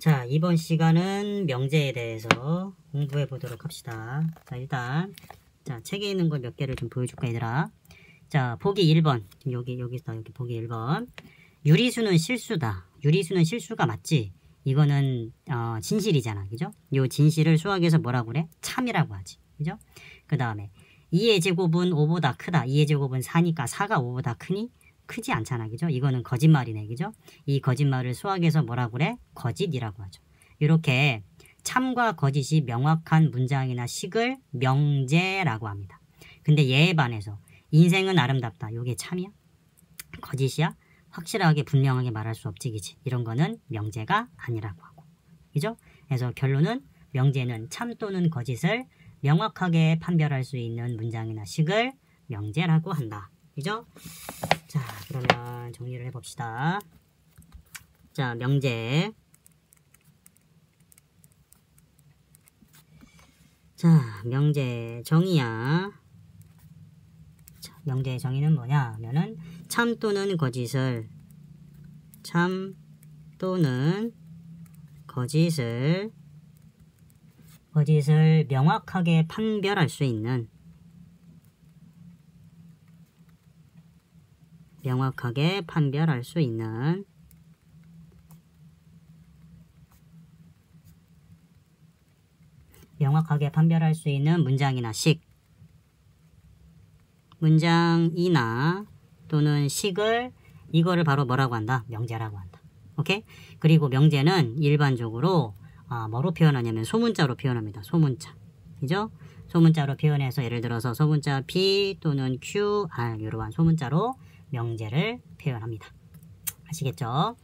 자, 이번 시간은 명제에 대해서 공부해 보도록 합시다. 자, 일단 자, 책에 있는 걸 몇 개를 좀 보여줄까 얘들아. 자, 보기 1번. 여기 보기 1번. 유리수는 실수다. 유리수는 실수가 맞지? 이거는 진실이잖아. 그죠? 요 진실을 수학에서 뭐라고 그래? 참이라고 하지. 그죠? 그 다음에 2의 제곱은 5보다 크다. 2의 제곱은 4니까 4가 5보다 크니? 크지 않잖아. 그죠? 이거는 거짓말이네. 그죠? 이 거짓말을 수학에서 뭐라고 그래? 거짓이라고 하죠. 이렇게 참과 거짓이 명확한 문장이나 식을 명제라고 합니다. 근데 얘에 반해서 인생은 아름답다. 요게 참이야? 거짓이야? 확실하게 분명하게 말할 수 없지. 그치? 이런 거는 명제가 아니라고 하고. 그죠? 그래서 결론은 명제는 참 또는 거짓을 명확하게 판별할 수 있는 문장이나 식을 명제라고 한다. 그죠? 자, 그러면 정리를 해봅시다. 자, 명제. 자, 명제 정의야. 자, 명제의 정의는 뭐냐 하면은 참 또는 거짓을 명확하게 판별할 수 있는 문장이나 식 또는 식을 이거를 바로 뭐라고 한다? 명제라고 한다. 오케이? 그리고 명제는 일반적으로 뭐로 표현하냐면 소문자로 표현합니다. 소문자. 그죠? 소문자로 표현해서 예를 들어서 소문자 P 또는 Q, R 이러한 소문자로 명제를 표현합니다. 아시겠죠?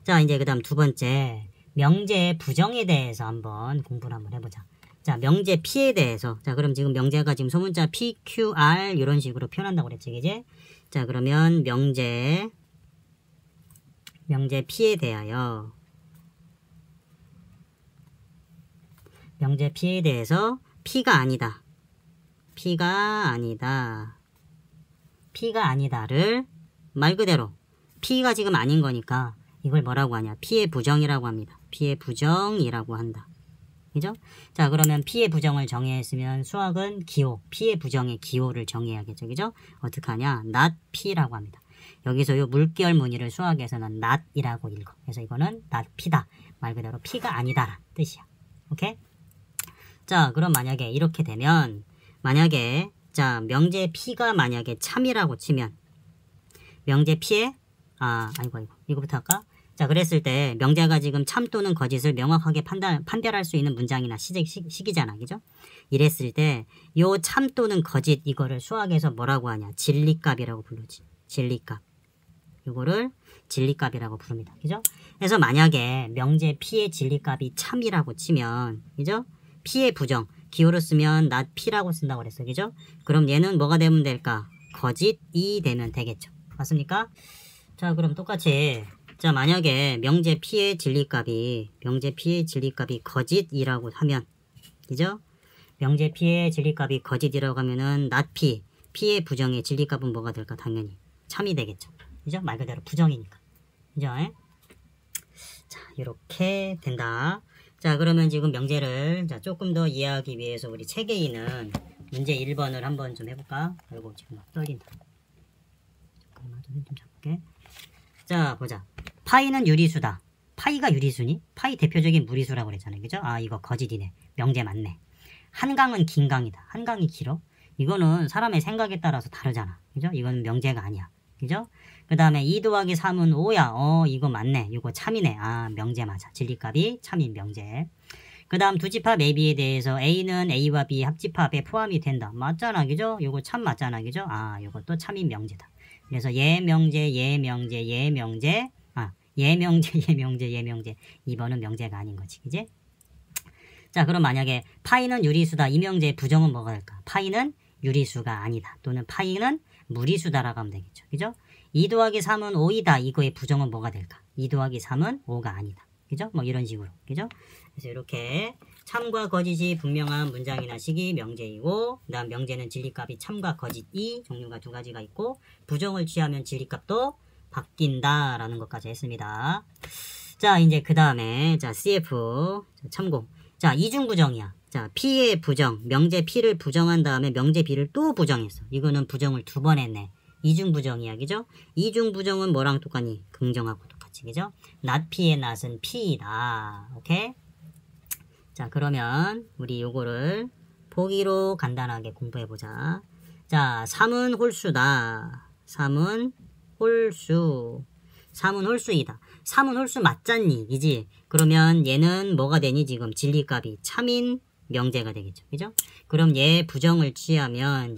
자, 이제 그 다음 두 번째 명제의 부정에 대해서 한번 공부를 한번 해보자. 자, 명제 P에 대해서. 자, 그럼 지금 명제가 지금 소문자 P, Q, R 이런 식으로 표현한다고 그랬지, 이제. 자, 그러면 명제 P에 대하여 P가 아니다를 말 그대로 P가 지금 아닌 거니까 이걸 뭐라고 하냐? P의 부정이라고 합니다. P의 부정이라고 한다. 그죠? 자, 그러면 P의 부정을 정의했으면 수학은 기호, P의 부정의 기호를 정의해야겠죠. 그죠? 어떻게 하냐? not P라고 합니다. 여기서 요 물결 무늬를 수학에서는 not이라고 읽어. 그래서 이거는 not P다. 말 그대로 P가 아니다라는 뜻이야. 오케이? 자, 그럼 만약에 이렇게 되면 자, 명제 P가 만약에 참이라고 치면 명제 P에 이거부터 할까? 자, 그랬을 때 명제가 지금 참 또는 거짓을 명확하게 판별할 수 있는 문장이나 식이잖아. 그죠? 이랬을 때 요 참 또는 거짓 이거를 수학에서 뭐라고 하냐? 진리값이라고 부르지. 진리값. 이거를 진리값이라고 부릅니다. 그죠? 그래서 만약에 명제 P의 진리값이 참이라고 치면, 그죠? P의 부정, 기호로 쓰면 not P라고 쓴다고 그랬어. 그죠? 그럼 얘는 뭐가 되면 될까? 거짓이 되면 되겠죠. 맞습니까? 자, 그럼 똑같이 자, 만약에 명제 P의 진리값이 거짓이라고 하면, 그죠? 명제 P의 진리값이 거짓이라고 하면은 not P, P의 부정의 진리값은 뭐가 될까? 당연히 참이 되겠죠. 그죠? 말 그대로 부정이니까. 그죠? 자, 이렇게 된다. 자, 그러면 지금 명제를 조금 더 이해하기 위해서 우리 책에 있는 문제 1번을 한번 좀 해볼까? 아이고, 지금 막 떨린다. 잠깐만, 좀 잡을게. 자, 보자. 파이는 유리수다. 파이가 유리수니? 파이 대표적인 무리수라고 그랬잖아요. 그죠? 아, 이거 거짓이네. 명제 맞네. 한강은 긴 강이다. 한강이 길어? 이거는 사람의 생각에 따라서 다르잖아. 그죠? 이건 명제가 아니야. 그죠? 그 다음에 2 더하기 3은 5야. 이거 맞네. 이거 참이네. 아, 명제 맞아. 진리값이 참인 명제. 그 다음 두집합 AB에 대해서 A는 A와 B 합집합에 포함이 된다. 맞잖아. 그죠? 이거 참 맞잖아. 그죠? 아, 이것도 참인 명제다. 그래서 예명제 2번은 명제가 아닌 거지. 그지? 자, 그럼 만약에 파이는 유리수다. 이 명제의 부정은 뭐가 될까? 파이는 유리수가 아니다. 또는 파이는 무리수다라고 하면 되겠죠. 그죠? 2 더하기 3은 5이다. 이거의 부정은 뭐가 될까? 2 더하기 3은 5가 아니다. 그죠? 뭐 이런 식으로. 그죠? 그래서 이렇게 참과 거짓이 분명한 문장이나 식이 명제이고, 그 다음 명제는 진리값이 참과 거짓이 종류가 두 가지가 있고, 부정을 취하면 진리값도 바뀐다라는 것까지 했습니다. 자, 이제 그 다음에, 자, CF, 참고. 자, 이중부정이야. 자, P의 부정, 명제 P를 부정한 다음에 명제 B를 또 부정했어. 이거는 부정을 2번 했네. 이중부정이야, 그죠? 이중부정은 뭐랑 똑같니? 긍정하고 똑같이, 그죠? not P의 not은 P이다. 오케이? 자, 그러면 우리 요거를 보기로 간단하게 공부해보자. 자, 3은 홀수다. 3은 홀수. 3은 홀수이다. 3은 홀수 맞잖니, 이지? 그러면 얘는 뭐가 되니? 지금 진리값이 참인 명제가 되겠죠. 그죠? 그럼 얘 부정을 취하면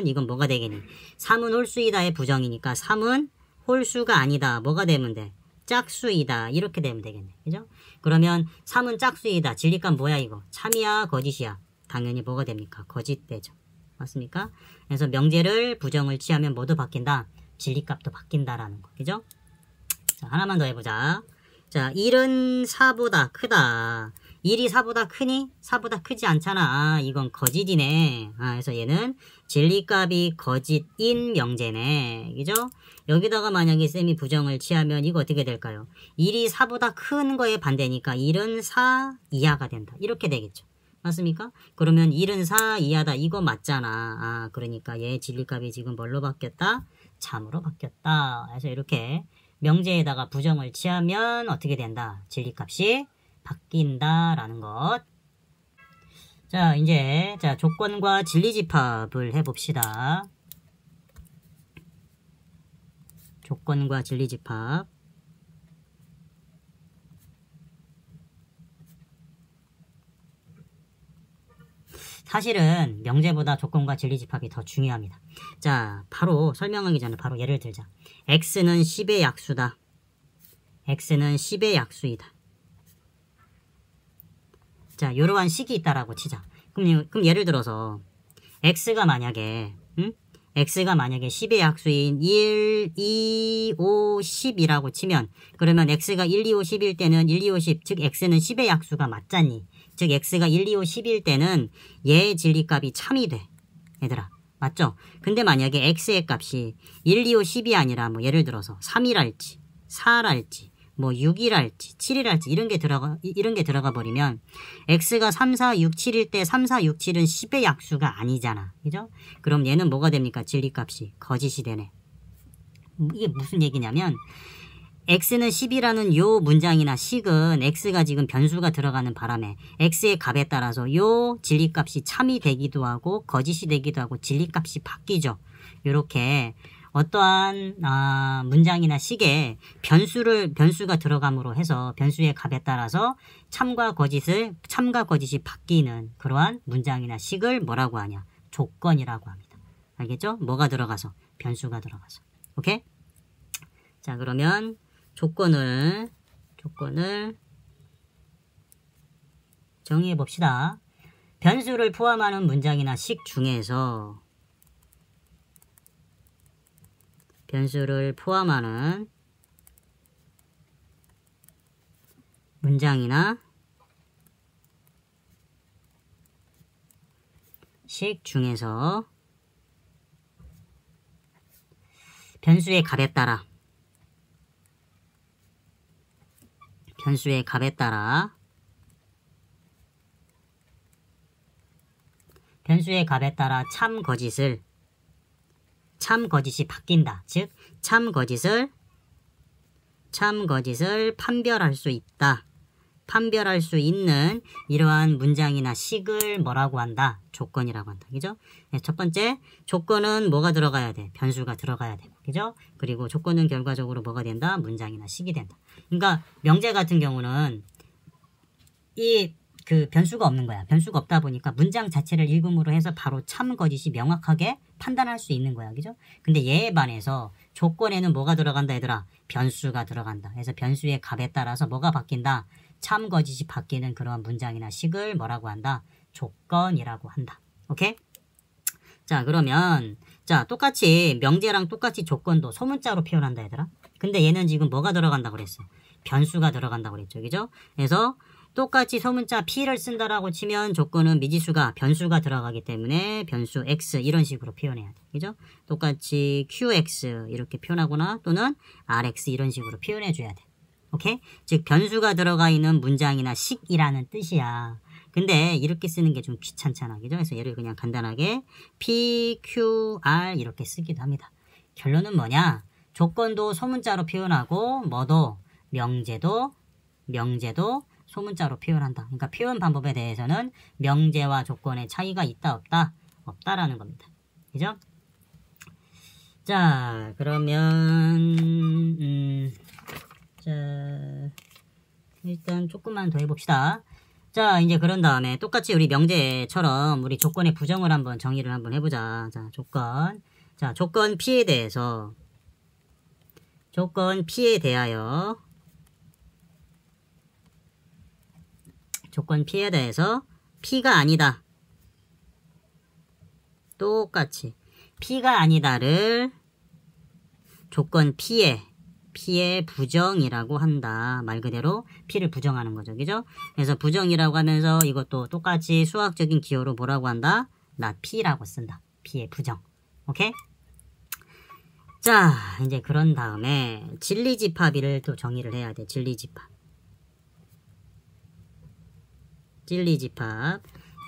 이건 뭐가 되겠니? 3은 홀수이다의 부정이니까 3은 홀수가 아니다. 뭐가 되면 돼? 짝수이다. 이렇게 되면 되겠네. 그죠? 그러면 3은 짝수이다. 진리값 뭐야 이거? 참이야 거짓이야? 당연히 뭐가 됩니까? 거짓되죠. 맞습니까? 그래서 명제를 부정을 취하면 뭐도 바뀐다? 진리값도 바뀐다라는 거. 그죠? 자, 하나만 더 해보자. 자, 1은 4보다 크다. 1이 4보다 크니? 4보다 크지 않잖아. 이건 거짓이네. 그래서 얘는 진리값이 거짓인 명제네. 그죠? 여기다가 만약에 쌤이 부정을 취하면 이거 어떻게 될까요? 1이 4보다 큰 거에 반대니까 1은 4 이하가 된다. 이렇게 되겠죠. 맞습니까? 그러면 1은 4 이하다. 이거 맞잖아. 그러니까 얘 진리값이 지금 뭘로 바뀌었다? 참으로 바뀌었다. 그래서 이렇게 명제에다가 부정을 취하면 어떻게 된다? 진리값이 바뀐다라는 것. 자, 이제 조건과 진리집합을 해봅시다. 조건과 진리집합. 사실은 명제보다 조건과 진리집합이 더 중요합니다. 자, 바로 설명하기 전에 바로 예를 들자. x는 10의 약수다. x는 10의 약수이다. 자, 요러한 식이 있다라고 치자. 그럼 예를 들어서 x가 만약에 x가 만약에 10의 약수인 1, 2, 5, 10이라고 치면 그러면 x가 1, 2, 5, 10일 때는 1, 2, 5, 10, 즉 x는 10의 약수가 맞잖니. 즉 x가 1, 2, 5, 10일 때는 얘의 진리값이 참이 돼. 얘들아. 맞죠? 근데 만약에 x의 값이 1, 2, 5, 10이 아니라 뭐 예를 들어서 3이랄지 4랄지 뭐 6이랄지 7이랄지 이런 게 들어가 버리면 x가 3, 4, 6, 7일 때 3, 4, 6, 7은 10의 약수가 아니잖아. 그죠? 그럼 얘는 뭐가 됩니까? 진리값이 거짓이 되네. 이게 무슨 얘기냐면 x는 10이라는 요 문장이나 식은 x가 지금 변수가 들어가는 바람에 x의 값에 따라서 요 진리값이 참이 되기도 하고 거짓이 되기도 하고 진리값이 바뀌죠. 요렇게 어떠한 문장이나 식에 변수가 들어감으로 해서 변수의 값에 따라서 참과 거짓이 바뀌는 그러한 문장이나 식을 뭐라고 하냐? 조건이라고 합니다. 알겠죠? 뭐가 들어가서? 변수가 들어가서. 오케이? 자, 그러면 조건을 정의해 봅시다. 변수를 포함하는 문장이나 식 중에서 변수를 포함하는 문장이나 식 중에서 변수의 값에 따라 참 거짓이 바뀐다. 즉 참 거짓을 판별할 수 있다. 판별할 수 있는 이러한 문장이나 식을 뭐라고 한다? 조건이라고 한다. 그죠? 네, 첫 번째 조건은 뭐가 들어가야 돼? 변수가 들어가야 되고. 그죠? 그리고 조건은 결과적으로 뭐가 된다? 문장이나 식이 된다. 그러니까 명제 같은 경우는 변수가 없는 거야. 변수가 없다 보니까 문장 자체를 읽음으로 해서 바로 참 거짓이 명확하게 판단할 수 있는 거야. 그죠? 근데 얘에 반해서 조건에는 뭐가 들어간다 얘들아? 변수가 들어간다. 그래서 변수의 값에 따라서 뭐가 바뀐다? 참 거짓이 바뀌는 그러한 문장이나 식을 뭐라고 한다? 조건이라고 한다. 오케이? 자, 그러면 똑같이 명제랑 똑같이 조건도 소문자로 표현한다 얘들아. 근데 얘는 지금 뭐가 들어간다고 그랬어? 변수가 들어간다고 그랬죠. 그죠? 그래서 똑같이 소문자 P를 쓴다라고 치면 조건은 변수가 들어가기 때문에 변수 X 이런 식으로 표현해야 돼. 그죠? 똑같이 QX 이렇게 표현하거나 또는 RX 이런 식으로 표현해 줘야 돼. 오케이? 즉 변수가 들어가 있는 문장이나 식이라는 뜻이야. 근데 이렇게 쓰는 게 좀 귀찮잖아. 그죠? 그래서 얘를 그냥 간단하게 PQR 이렇게 쓰기도 합니다. 결론은 뭐냐? 조건도 소문자로 표현하고 뭐도 명제도 소문자로 표현한다. 그러니까 표현 방법에 대해서는 명제와 조건의 차이가 있다 없다? 없다라는 겁니다. 그죠? 자, 그러면 자, 일단 조금만 더 해봅시다. 자, 이제 그런 다음에 똑같이 우리 명제처럼 우리 조건의 부정을 한번 정의를 한번 해보자. 자, 조건. 자, 조건 P에 대해서 조건 P에 대하여 조건 P에 대해서 P가 아니다. 똑같이 P가 아니다를 조건 P의 부정이라고 한다. 말 그대로 P를 부정하는 거죠. 그죠? 그래서 부정이라고 하면서 이것도 똑같이 수학적인 기호로 뭐라고 한다? not P라고 쓴다. P의 부정. 오케이? 자, 이제 그런 다음에 진리집합을 또 정의를 해야 돼. 진리집합.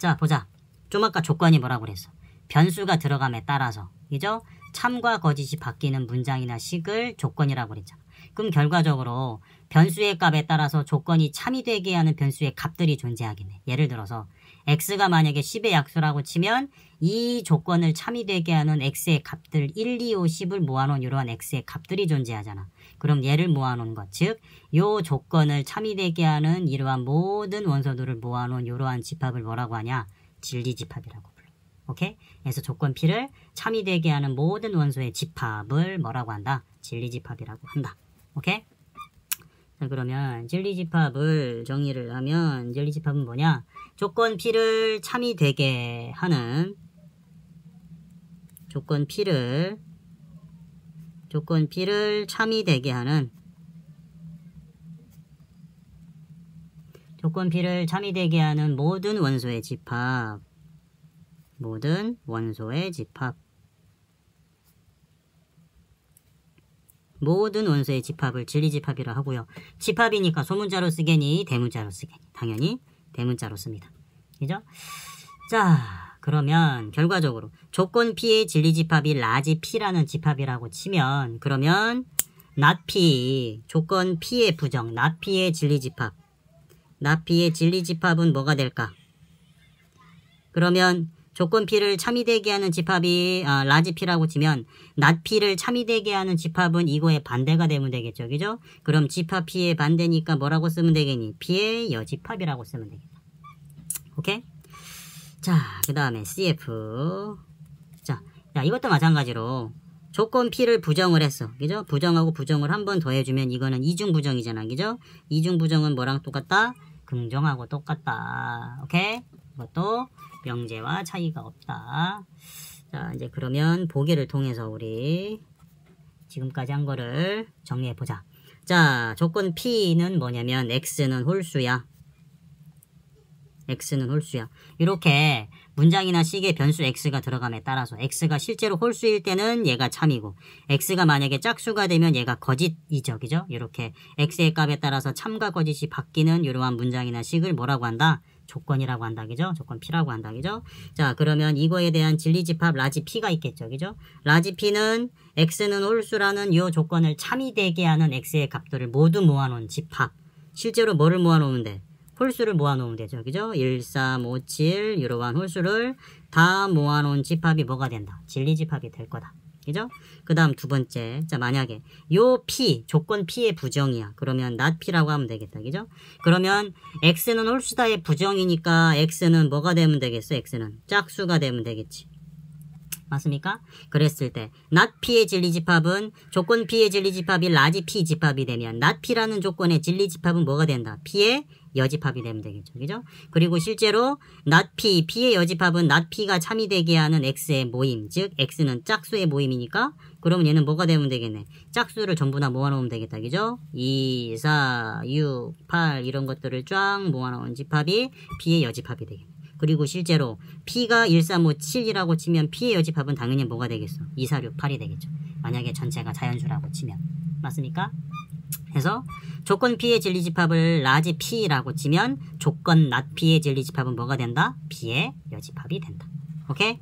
자, 보자. 좀 아까 조건이 뭐라고 그랬어? 변수가 들어감에 따라서. 그죠? 참과 거짓이 바뀌는 문장이나 식을 조건이라고 그랬잖아. 그럼 결과적으로 변수의 값에 따라서 조건이 참이 되게 하는 변수의 값들이 존재하겠네. 예를 들어서 x가 만약에 10의 약수라고 치면 이 조건을 참이 되게 하는 x의 값들 1, 2, 5, 10을 모아놓은 이러한 x의 값들이 존재하잖아. 그럼 얘를 모아놓은 것, 즉 요 조건을 참이 되게 하는 이러한 모든 원소들을 모아놓은 이러한 집합을 뭐라고 하냐? 진리집합이라고 불러. 오케이? 그래서 조건 P를 참이 되게 하는 모든 원소의 집합을 뭐라고 한다? 진리집합이라고 한다. 오케이? 자, 그러면 진리집합을 정의를 하면 진리집합은 뭐냐? 조건 P를 참이 되게 하는 조건 P를 참이 되게 하는 모든 원소의 집합 모든 원소의 집합을 진리집합이라 하고요. 집합이니까 소문자로 쓰겠니? 대문자로 쓰겠니? 당연히 대문자로 씁니다. 그죠? 자, 그러면 결과적으로 조건 P의 진리집합이 라지 P라는 집합이라고 치면 그러면 not P, 조건 P의 부정, not P의 진리집합은 뭐가 될까? 그러면 조건 P를 참이 되게 하는 집합이 라지 P라고 치면 not P를 참이 되게 하는 집합은 이거의 반대가 되면 되겠죠. 그죠? 그럼 집합 P의 반대니까 뭐라고 쓰면 되겠니? P의 여집합이라고 쓰면 되겠다. 오케이? 자, 그 다음에 CF. 자, 이것도 마찬가지로 조건 P를 부정을 했어. 그죠? 부정하고 부정을 한 번 더 해주면 이거는 이중부정이잖아. 그죠? 이중부정은 뭐랑 똑같다? 긍정하고 똑같다. 오케이? 이것도 명제와 차이가 없다. 자, 이제 그러면 보기를 통해서 우리 지금까지 한 거를 정리해 보자. 자, 조건 P는 뭐냐면 X는 홀수야. 이렇게 문장이나 식에 변수 X가 들어감에 따라서 X가 실제로 홀수일 때는 얘가 참이고 X가 만약에 짝수가 되면 얘가 거짓이죠. 그죠? 이렇게 X의 값에 따라서 참과 거짓이 바뀌는 이러한 문장이나 식을 뭐라고 한다? 조건이라고 한다. 그죠? 조건 P라고 한다. 그죠? 자, 그러면 이거에 대한 진리집합 라지 P가 있겠죠. 그죠? 라지 P는 X는 홀수라는 이 조건을 참이 되게 하는 X의 값들을 모두 모아놓은 집합. 실제로 뭐를 모아놓으면 홀수를 모아놓으면 되죠. 그죠? 1, 3, 5, 7 이러한 홀수를 다 모아놓은 집합이 뭐가 된다? 진리집합이 될 거다. 그죠? 그 다음 두 번째. 자, 만약에 요 P, 조건 P의 부정이야. 그러면 not P라고 하면 되겠다. 그죠? 그러면 X는 홀수다의 부정이니까 X는 뭐가 되면 되겠어? X는 짝수가 되면 되겠지. 맞습니까? 그랬을 때 not P의 진리집합은 조건 P의 진리집합이 라지 P 집합이 되면 not P라는 조건의 진리집합은 뭐가 된다? P의 여집합이 되면 되겠죠. 그죠? 그리고 실제로 not P, P의 여집합은 not P가 참이 되게 하는 X의 모임, 즉 X는 짝수의 모임이니까 그러면 얘는 뭐가 되면 되겠네? 짝수를 전부 다 모아놓으면 되겠다. 그죠? 2, 4, 6, 8 이런 것들을 쫙 모아놓은 집합이 P의 여집합이 되겠네. 그리고 실제로 P가 1, 3, 5, 7이라고 치면 P의 여집합은 당연히 뭐가 되겠어? 2, 4, 6, 8이 되겠죠. 만약에 전체가 자연수라고 치면. 맞습니까? 그래서 조건 P의 진리집합을 라지 P라고 치면 조건 not P의 진리집합은 뭐가 된다? B의 여집합이 된다. 오케이?